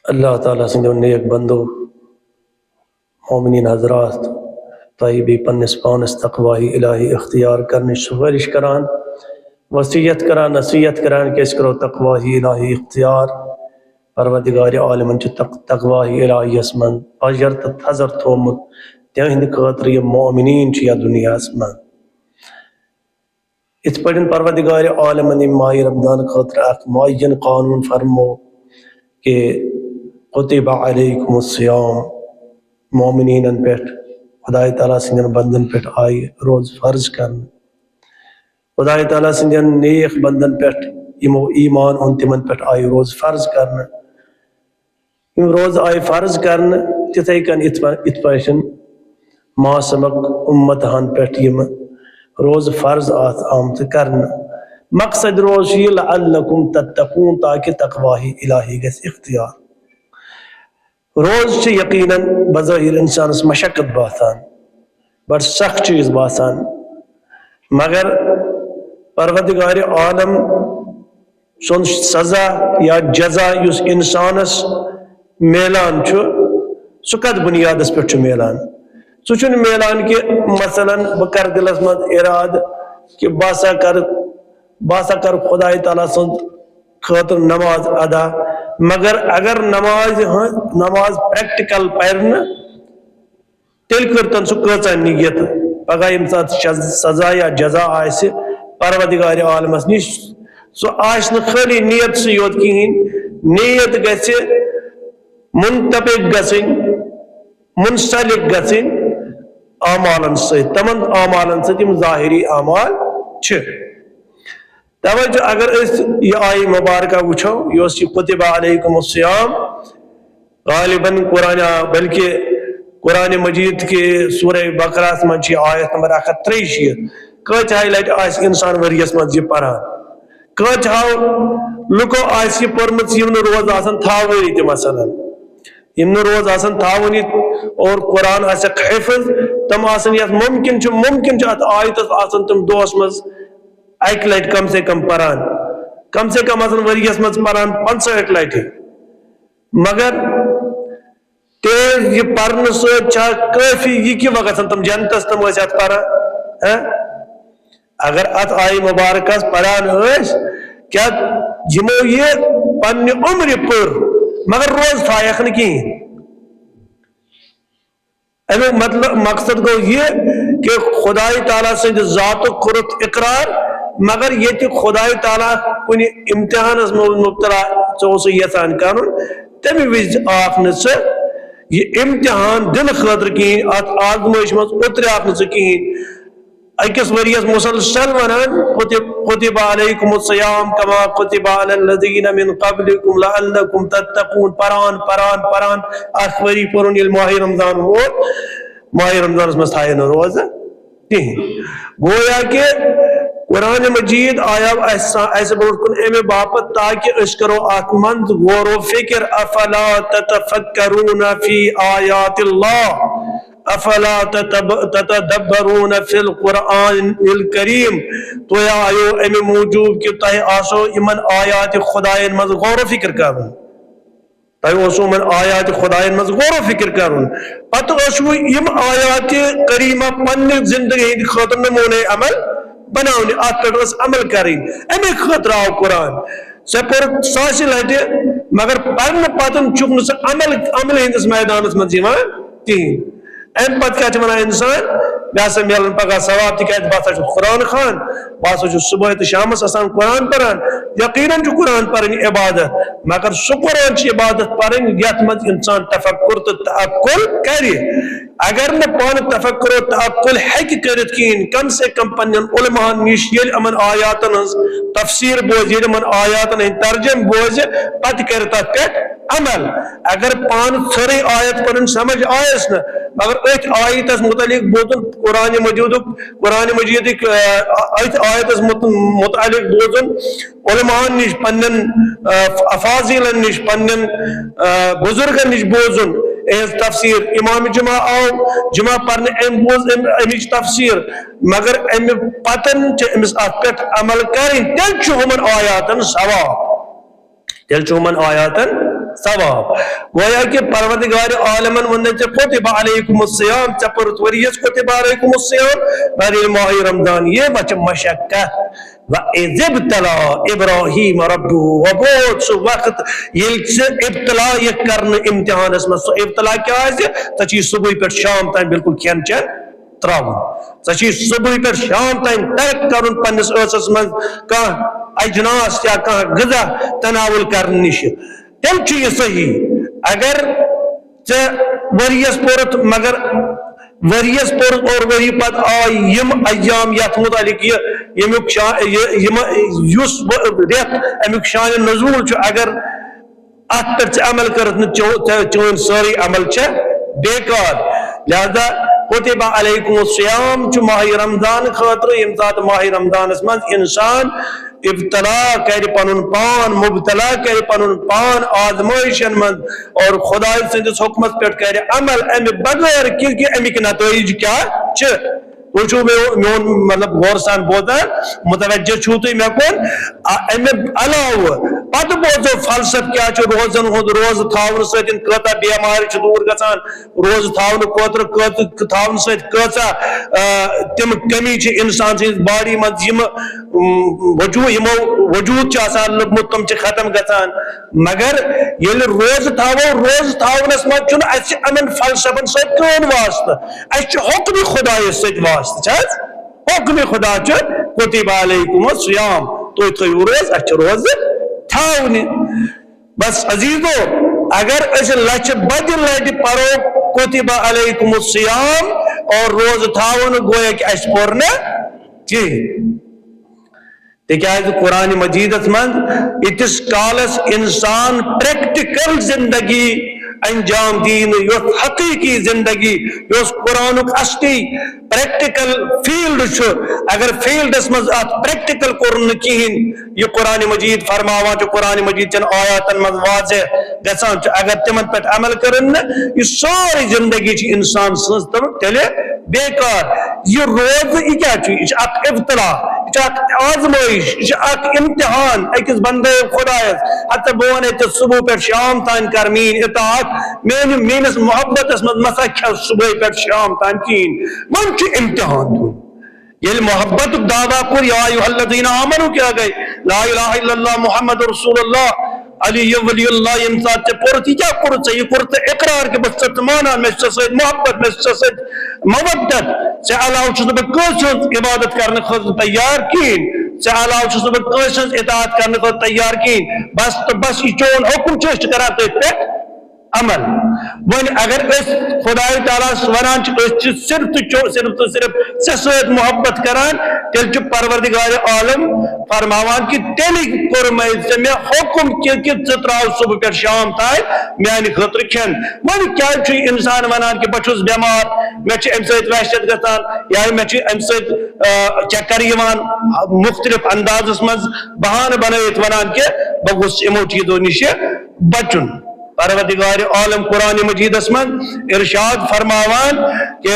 اللہ تعالیٰ سندھو نیک بندو مومنین حضرات طیبی پنس پانس تقواہی الہی اختیار کرنے سفارش کران وصیت کران نصیحت کران کہ اس کرو تقواہی الہی اختیار پروردگار عالمن چھ تقواہی الہی اسمن اجر تہ حضر تھومت تہند خاطر یہ مومنین چھ یا دنیا اسمن اس پڑھن پروردگار عالمن ماہ رمضان خاطر اخ معین قانون فرمو کہ کتب علیکم الصیام مومنین پہ خدا تعالیٰ سندین بندن پہ آئی روز فرض کرن خدا تعالیٰ سندین نیک بندن پہ یمو ایمان ان تمن پہ آئی روز فرض کرن یم روز آئی فرض کرن تتھے کن ات پاشن ما سبق امتہن پہ یم روز فرض آت آمت کرن مقصد روز یہ لعلکم تتقون تاکہ تقواہی الہی گس اختیار روز یقیناً بظاہر انسانس مشقت باسان بڑ سخت چیز باسان مگر پروردگار عالم سن سزا یا جزا یس انسانس میلان سہ کت بنیادس پہ میلان سہ میلان کہ مثلا بہ کر دلس مز اراد کہ باسا کر خدا تعالیٰ سن خاطر نماز ادا مگر اگر نماز پریکٹیکل پرن تیل کرتن سہ کۭژاہ نیت پگہ یم سات سزا یا جزا آسہ پروردگار عالمس نش سہ آس خالی نیت سے یوت کہین نیت گژھِ منطبق گژھٕنۍ منسلک گژھٕنۍ اعمالن سۭتۍ تمن اعمالن سۭتۍ یم ظاہری اعمال چھ توجہ اگر اس یہ آئی مبارکہ وچھو یہ کتب علیکم الصیام غالباً قرآن بلکہ قرآن مجید کے سورہ بقرہ من آیت نمبر 163 کتھائی لٹ آس انسان وریس مز یہ پران کتھاو لکو آس یہ پورمت یم روز آسان تھاونی تہ مثلا یم روز آسان تھاونی اور قرآن آسک حفظ تم آسان یت ممکن ات آیتس آسان تم دوس مز اک لٹ کم سے کم پران کم سے کم آسان وریس مز پران 65 لٹ مگر تیز یہ پرن سا کافی یہ کہ وقت تم جنتس تم ات پران اگر ات آئی مبارکس پران کیا یمو یہ پنہ عمر پر مگر روز تھایک نہ کہین امیک مطلب مقصد گو یہ کہ خدای تعالیٰ سند ذات کورت اقرار مگر یہ خدای تعالیٰ کن امتحانس مبتلا ثوس یژان کرن تمہ وز آکھ نہ یہ امتحان دل خاطر کہین ات آزمائش مز اتریاک نہ کہین اکس وریس مسلسل ونان کتب علیکم الصیام کما کتب علی الذین من قبلکم لعلکم تتقون پران اخ وری پرن یل ماہ رمضان ووت ماہ رمضان مز تھائی نہ روز کہین گویا کہ قرآن مجید آیا ایسے بروٹ کن امی باپت تاکہ اس کرو آتمند غور و فکر افلا تتفکرون فی آیات اللہ افلا تتدبرون فی القرآن الکریم تو یا آیو امی موجود کہ تہ آسو امن آیات خدایان مز غور و فکر کرن تہ آسو من آیات خدایان مز غور و فکر کرن پتہ آسو یم آیات کریمہ پنہ زندگی ہند خاطر نمونے عمل بناؤنی ات پہ عمل کریں امی خاطر آو قرآن سہ پور ساسی لٹہ مگر پرن پتن چھ نہ عمل ہندس میدانس مز کہین ام پتہ کیا ونان انسان مے ہسا ملن پگہ ثواب تکیاز بہ ہسا چھس قرآن خوان بہ ہسا چھس صبح تو شامس آسان قرآن پران یقیناً چھ قرآن پرن عبادت مگر سہ قرآن چھ عبادت پرن یت مز انسان تفکر تو تعقل کرِ اگر نہ پان تفکر و تعقل ہیکہ کرت کہین کم سے کم پنن علماء نش یل امن آیاتن ہز تفسیر بوز یل امن آیاتن ہند ترجم بوز پتہ کر تتھ پہ عمل اگر پان تھوڑی آیت پرن سمجھ آیس نہ مگر ات آیتس متعلق بوزن قرآن مجید ات آیتس متعلق بوزن علماء نش پنن افاضل نش پنن بزرگن نش بوزن تفسیر امام جمعہ آو جمعہ پرنے ام بوز امچ تفسیر مگر ام پتن امس ات پہ عمل کریں تیل ہمن آیاتن ثواب تیل چومن آیاتن ثواب گویا کہ پروردگار عالمن ون کتب علیکم الصیام چپرت وریس کتب علیکم الصیام بر ماہ رمضان یہ بچ مشقت وَإِذِ ابْتَلَى إِبْرَاهِيمَ رَبُّهُ وَبُوت سو وقت یہ ابتلا یہ کرن امتحان اس میں سو ابتلا کیا ہے تچی صبح پر شام تائم بالکل کھین چین تراؤن تچی صبح پر شام تائم ترک کرن پنس اسس من کا اجناس یا کا غذا تناول کرن نش تم یہ صحیح اگر وریس پورت مگر وریس پورت اور وری پت آئی یم ایام یت متعلق یمیک ریت امیک شان نزول اگر ات پہ عمل کرت چون ساری عمل بیکار لہذا کتب علیکم الصیام ماہ رمضان خاطر یم ذات ماہ رمضان من انسان ابتلا کر پنن پان مبتلا کر پنن پان آزمائشن من اور خدا سندس حکمت پہ کر عمل ام بغیر کہ امیک نتائج کیا وچو میون مطلب غور سان بوزا متوجہ چھو تو میں کون ام علاوہ پتہ بوزو فلسف کیا روزن ہند روز تھاون ستن کتا بیمار دور گژھان روز تھاون کوتر تھاون ست کتا تم کمی انسان سن باڈی من وجود آسان لگمت تم ختم گژھان مگر یل روز تھاونس من امن فلسفن ست کون واسطہ اس حکم خدا ست واسطہ حکم خدا کتب علیکم الصیام تو تھیو روز اچھ روز تھاونی بس عزیزو اگر اس لچ بد لٹ پرو کتب علیکم الصیام اور روز تھاون گویا کہ اس پورنا جی تکیاز قرآن مجید من اتس کالس انسان پریکٹیکل زندگی انجام دین یوس حقیقی زندگی یوس قرآن اصلی پریکٹیکل فیلڈ اگر فیلڈ اس مز پریکٹیکل کرن کہین یہ قرآن مجید فرماوان قرآن مجید چن آیاتن مز واضح گسان اگر تمن پہ عمل کرن یہ ساری زندگی انسان سنس تلے بیکار یہ روز یہ کیا یہ اک ابتلا یہ اک آزمائش یہ اک امتحان اکس بندے خدا حتی بونے تو صبح پہ شام تان کر مین اطاعت مینس محبت اس مسا کھل صبح پہ شام تان کین من چھ امتحان دون یہ محبت دعویٰ کر یا ایوہ الذین آمنوا کیا گئے لا الہ الا اللہ محمد رسول اللہ علی ولی اللہ انسان تے پورتی کیا کرتا ہے یہ کرتا اقرار کے بس ستمانا میں سید محبت میں سید مودت سے علاوہ چھتا بکوشن عبادت کرنے خود تیار کین سے علاوہ چھتا بکوشن اطاعت کرنے خود تیار کین بس تو بس یہ چون حکم چوشت کراتے پہ عمل ون اگر اس خدای تعالی ونان صرف سید محبت کران تیل چھ پروردگار عالم فرماوان کہ تیلی کرمائی سے میں حکم کہ تراؤ صبح پہ شام تائے میانی خطر کھین ون کیا چھ انسان ونان کہ بچوس بیمار میں چھ امسید وحشت گژھان یا میں چھ امسید چکر یوان مختلف انداز اس مز بہان بنائیت ونان کہ بگوس امو چیزوں نشے بچن پروردگار عالم قرآن مجید اسمن ارشاد فرماوان کہ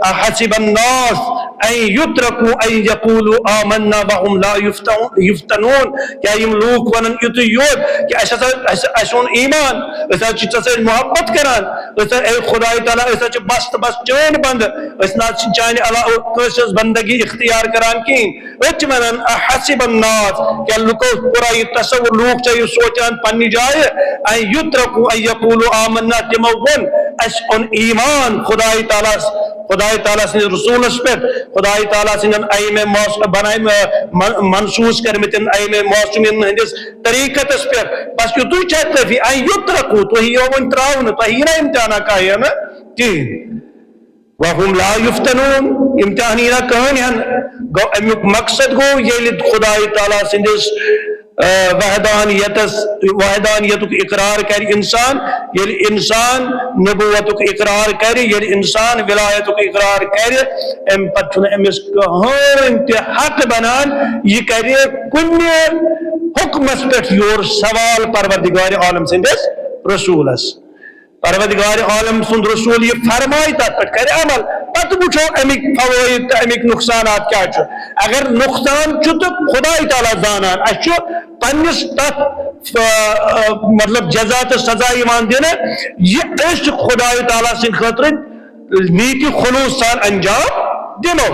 احسب الناس ان یترکو ان یقولوا آمنا وهم لا یفتنون کیا یم لوگ ونن یوت کہ اسون ایمان اسا چھ محبت کران اسا اے خدای تعالی اسا چھ بس چین بند اسنا چین اللہ کوشش بندگی اختیار کران کین وچ منن احسب الناس کہ لوگ پورا یہ تصور لوگ چاہیے سوچان پنی جائے ان یترکو ان یقولوا آمنا تمون اس ان ایمان خدای تعالی سے رسول اس پر خدای تعالی سے ایم بنائے منسوس کرمتن ایم موسمین ہندس طریقت اس پر بس کہ تو چاہتے فی ان یترکو تو ہی یوم تراؤن تو ہی نہ امتحانہ کہا ہے نا جی وهم لا یفتنون امتحانی نہ کہن ہیں مقصد گو یہ خدای تعالی سندس وحدانیت اقرار کر انسان یہ انسان نبوت اقرار کر یہ انسان ولایت اقرار کر ام پتن امس کہاں حق بنان یہ کرے کن حکمس پہ یور سوال پروردگار عالم سندس رسولس پروردگار عالم سند رسول یہ فرمائی تک پہ کرے عمل پتہ وچھو امیک فوائد تو امیک نقصانات کیا چھو اگر نقصان چھو تو خدا تعالیٰ زانان اچھو پنس تک مطلب جزا تو سزا ایمان دینا یہ اس خدا تعالیٰ سے خاطر نیکی خلوص سان انجام دنو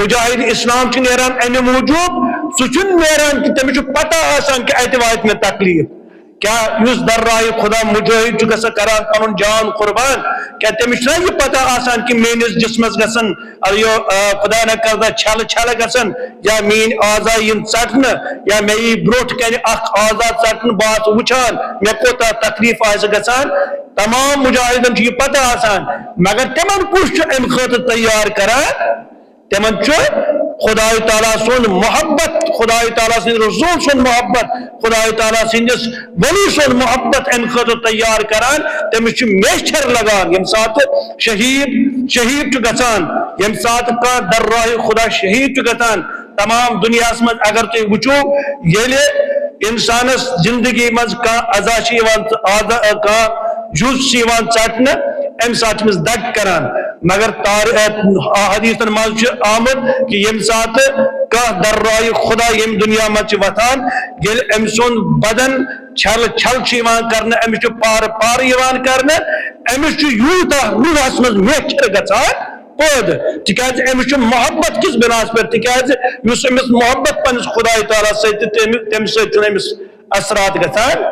مجاہد اسلام چھ نیران امہ موجود سہ نیران کہ تمہیں پتہ آسان کہ اتہ وات میں تکلیف کیا اس در راہ خدا مجاہد چھ گژھان کران پنن جان قربان کیا تمس یہ پتہ آسان کہ میانس جسمس گژھن خدا نہ کردہ چھل چھل گژھن یا مین اعضاء ین ژٹن یا مے بروٹ کن اخ اعضاء ژٹن بات وچھان مے کوتا تکلیف آس گژھان تمام مجاہدن یہ پتہ آسان مگر تمن کس ام خاطر تیار کران تمن خدا تعالیٰ سن محبت خدا تعالیٰ سن رسول سن محبت خدا تعالیٰ سندس ولی سن محبت ام خاطر تیار کران تمس میچھر لگان یم سات شہید گژھان یم سات کا در راہ خدا شہید گژھان تمام دنیا من اگر تھی وچو یلے انسانس زندگی مز کا عزا کا جز ژٹن ام سات دگ کران مگر حدیثن مز آمد کہ یم سات کا در راہ خدا یم دنیا مز وتان یل ام سن بدن چھل چھل کرنے امس پار پار کرنے امس یوتہ روحس مز میچھر گژھان پود تکیاز امس محبت کس بناس پر تکیاز اس امس محبت پنس خدا تعالیٰ ست تم ست امس اثرات گژھان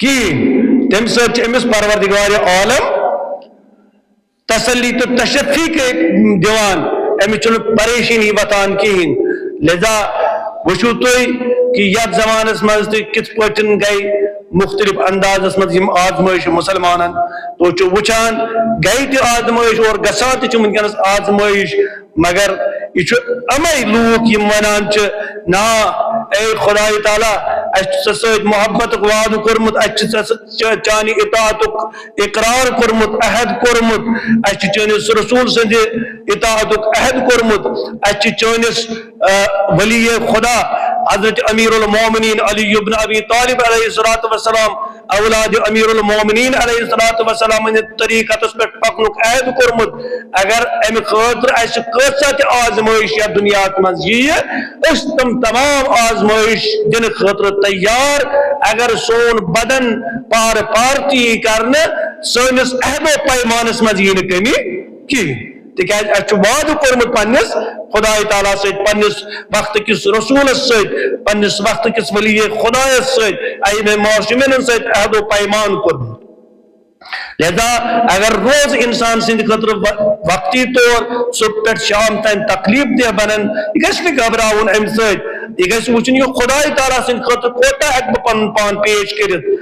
کہین تم ست امس پروردگار عالم تسلی تو تشفی کے دیوان امس پریشانی وتان کہین لذا وچھو تھی کہ یت زمانس مز تھی کت پٹن گئی مختلف اندازس مز آزمائش مسلمانن تو وچان گئی تہ آزمائش اور گسان تہ ونکس آزمائش مگر یہ امی لوک یم ونان نا اے خدا تعالیٰ اس ست محبت وعدہ کورمت اس چانہ اطاعت اقرار کورمت عہد کورمت اس چانس رسول سند اطاعت عہد کورمت اس چانس ولی خدا حضرت امیر المومنین علی بن ابی طالب علیہ الصلوۃ والسلام اولاد امیر المومنین علیہ الصلوۃ والسلام طریقت پہ پکنک عہد کورمت اگر ام خاطر اس کیسا تہ آزمائش یا دنیا مز یہ اس تمام آزمائش دن خاطر تیار اگر سون بدن پار پارتی کرنے سنس عہد و پیمانس مز یہ کمی کی تکیاز اس وعدہ کورمت پنس خدا تعالیٰ ست پنس وقت کس رسولس ست پنس وقت کس ولی خدایس ست ائمہ معصومین ست عہد و پیمان کورمت لہذا اگر روز انسان سند خاطر وقتی طور صبح پہ شام تین تکلیف دہ بنن یہ گھس گھبراؤن ام ست یہ گھس وچن یہ خدا تعالیٰ سند خاطر کوتا ہیک بہ پن پان پیش کرت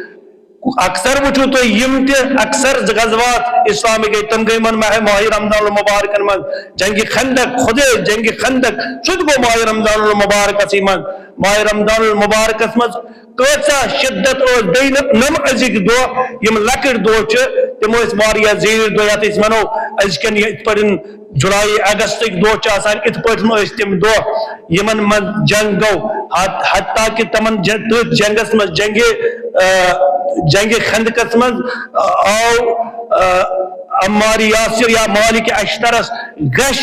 اکثر وچھو تو یم تہ اکثر غزوات اسلامی گئی تم گئی من ماہ رمضان المبارک من جنگ خندق خود جنگ خندق شد گو ماہ رمضان المبارک سی من ماہ رمضان المبارک من کیسا شدت اور بین نم ازک دو یم لکڑ دو چھ تم اس واریا زیر دو یا اس منو ازکن ات پڑن جولائی اگست دو چھ آسان ات پڑن اس تم دو یمن من جنگ گو حتیٰ کہ تمن جنگس من جنگ خندقس من آو عمار یاسر یا مالک اشترس گش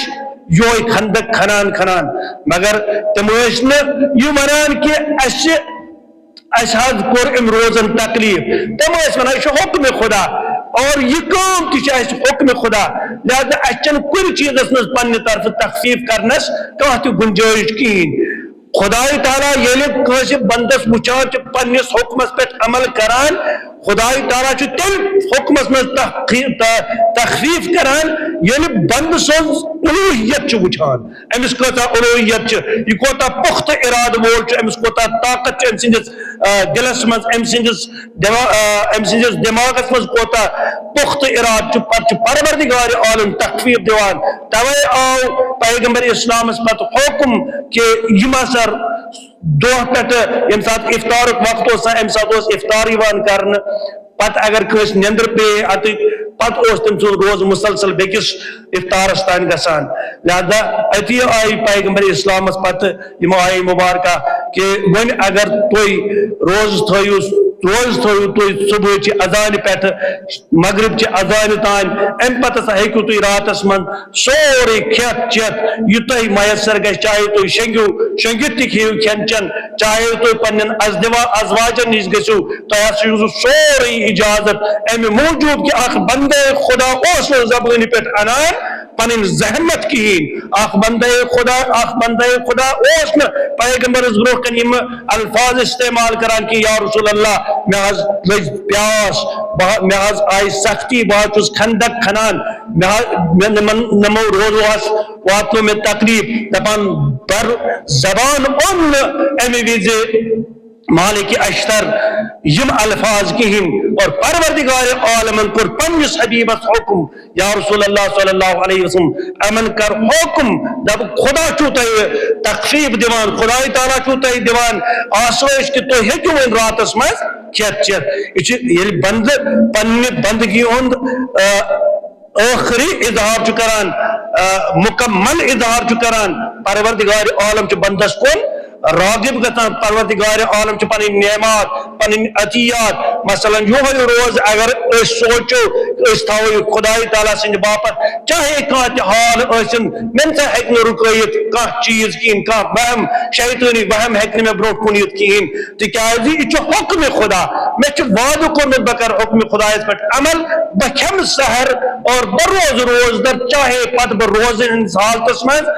یوی خندق کھنان مگر تم یہ ونان کہ اس حد کور ام روزن تکلیف تم ونان یہ حکم خدا اور یہ کام تہ حکم خدا لہذا اچھن کن چیزس مز پنہ طرف تخفیف کرنس کانٛہہ تہ گنجائش کہین خدا تعالیٰ یل کٲنٛسہِ بندس وچان پنس حکمس پہ عمل کران خدا تعالیٰ تم حکمس مز تخفیف کران یل بند سن الوحیت وچان امس کوتا الوحیت یہ کوتا پختہ اراد وول امس کوتا طاقت ام سندس دلس مز ام سندس دماغس مز کوتا پختہ اراد پتہ پروردگار عالم تخفیف دیوان توے آو پیغمبر اسلام پتہ حکم کہ یم اثر دہ پہ یم سات افطار وقت ام سات افطار یوان کرنے پتہ اگر کس نندر پے ات پتہ تم سن روز مسلسل بیکس افطارس تان گسان لہذا اتی آئی پیغمبر اسلامس پتہ یم آئی مبارکہ کہ ون اگر تھی روز تھیو روز تھو تھی صبح چہ اذان پہ مغرب چہ اذان تان ام پتہ ہسا ہیکو تھی راتس من سورے کھیت چیت یہ تہ میسر گژھِ چاہے تھی شنگت تہ کھیو کھین چن چاہے تھی پنن ازواجن نش گژھو تہ ہسا سورے اجازت امہ موجود کہ اخ بندے خدا اس زبان پہ انان پن زحمت کہین اخ بندے خدا اس پیغمبر برو کن یم الفاظ استعمال کران کہ یا رسول اللہ میں لج پیاس میں آئی سختی بہت خندق کھنان میں نمو روز واتو میں تقریب دپان بر زبان امی وز مالک اشتر یم الفاظ کہین اور پروردگار عالمن کر پنس حبیبس حکم یا رسول اللہ صلی اللہ علیہ وسلم امن کر حکم دب خدا چھو تہ تخفیف دیوان خدا تعالیٰ چھو تہ دیوان آسائش کہ تو ہیکو ان راتس مز کھیت چیت یہ بند پنہ بندگی ہند آخری اظہار چھ کران مکمل اظہار چھ کران پروردگار عالم چھ بندس کن راغب گژھان پروردگار عالم چھ پنن نعمات پنن عطیات مثلا یہ روز اگر اس سوچو اس تھو خدای تعالیٰ سند باپت چاہے کانہ حال ٲسِن من سے ہیکہ نہ رکٲیِتھ کانٛہہ چیز کہین کانٛہہ وہم شیطانی وہم ہیکہ مے برونٛٹھ کُن یِتھ کہین تکیازِ یہ چھ حکم خدا مے چھ وعدٕ کوٚرمُت بہ کر حکم خدایس پہ عمل بہ کھیمہٕ سحر اور بہ روز در چاہے پتہ بہ روزن ہندس حالتس مز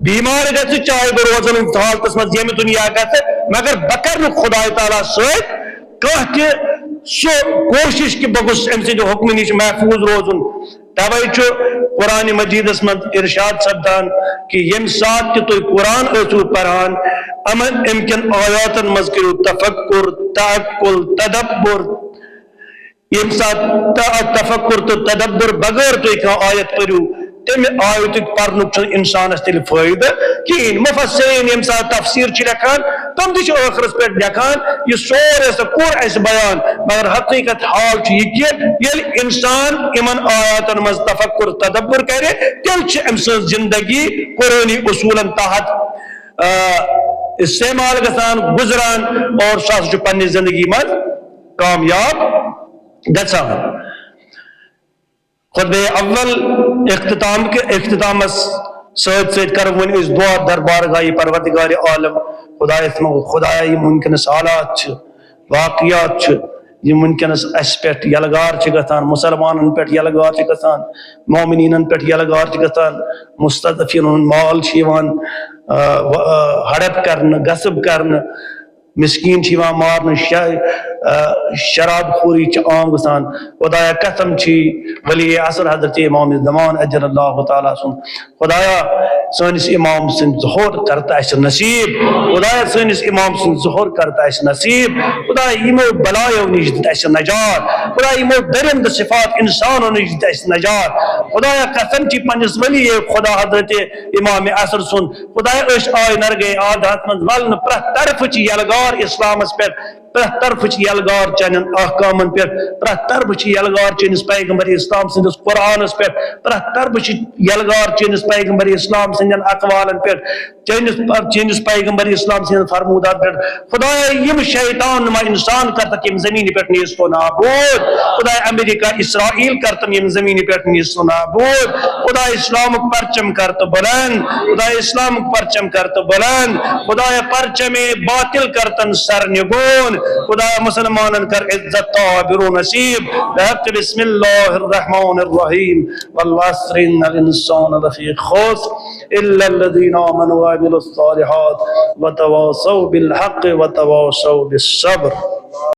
بیمار گھر چاہے بہ روزن ہندس حالتس مز یمہ دنیا گھر مگر بہ کر خدا تعالیٰ ست کانٛہہ تہ سو کوشش کہ بہ گوس ام سند حکم نش محفوظ روزن توے چھ قرآن مجیدس من ارشاد سپدان کہ یم سات کہ تھی قرآن ٲسِو پران ام کن آیاتن مز کرو تفکر تعقل تدبر یم سات تفکر تو تدبر بغیر تھی کانٛہہ آیت پرو تمہ آیت پرنک انسانس تیل فائدہ کہین مفسرین یم سات تفسیر لکھان تم تہ ٲخرس پہ لکھان یہ سورے سا کور اس بیان مگر حقیقت حال یہ کہ یل انسان امن آیاتن مز تفکر تدبر کرے تیل ام سن زندگی قرآنی اصولن تحت استعمال گژھان گزران اور سہ پنہ زندگی مز کامیاب گژھان خطبہ اول اختتامس ست کرو ون اس دعا دربارگاہ پروردگار عالم خدایا یہ ونکس حالات واقعات یہ ونکس اس پہ یلگار گژھان مسلمانن پہ یلگار گژھان مومنین پہ یلگار گژھان مستضعفین مال ہڑپ کرنے غصب کرنے مسکین مارن شراب خوری عام گژھان خدایا قسم چھی ولی عصر حضرت امام زمان اجل اللہ تعالیٰ سن خدایا سانس امام سن ظہور کرتا اس نصیب خدایا سانس امام سن ظہور کرتا اس نصیب خدایا یمو بلایو نش دت اس نجات خدایا یمو درند صفات انسانو نش دت اس نجات خدایا قسم چھی پنس ولی خدا حضرت امام عصر سن خدایا اس آئے نرگے عادات من ولن پرہ طرف چھی یلگار اسلامس پہ پرہ طرف یلگار چنن احکامن پہ پرہ طرف یلگار چنس پیغمبر اسلام سندس قرآنس پہ پرہ طرف یلگار چنس پیغمبر اسلام سندن اقوالن پہ چنس پیغمبر اسلام سندن فرمودات پہ خدایا یم شیطان نما انسان کرتا یم زمین پہ نیست و نابود خدایا امریکہ اسرائیل کرتا یم زمین پہ نیست و نابود خدایا اسلام پرچم کرتا بلند خدایا اسلام پرچم کرتا بلند خدایا پرچم باطل کرتن سرنگون خدایا مسلمانن کر عزت تعبیر و نصیب بحق بسم اللہ الرحمن الرحیم والعصر ان الانسان لفی خسر الا الذین آمنوا وعملوا الصالحات وتواصوا بالحق وتواصوا بالصبر.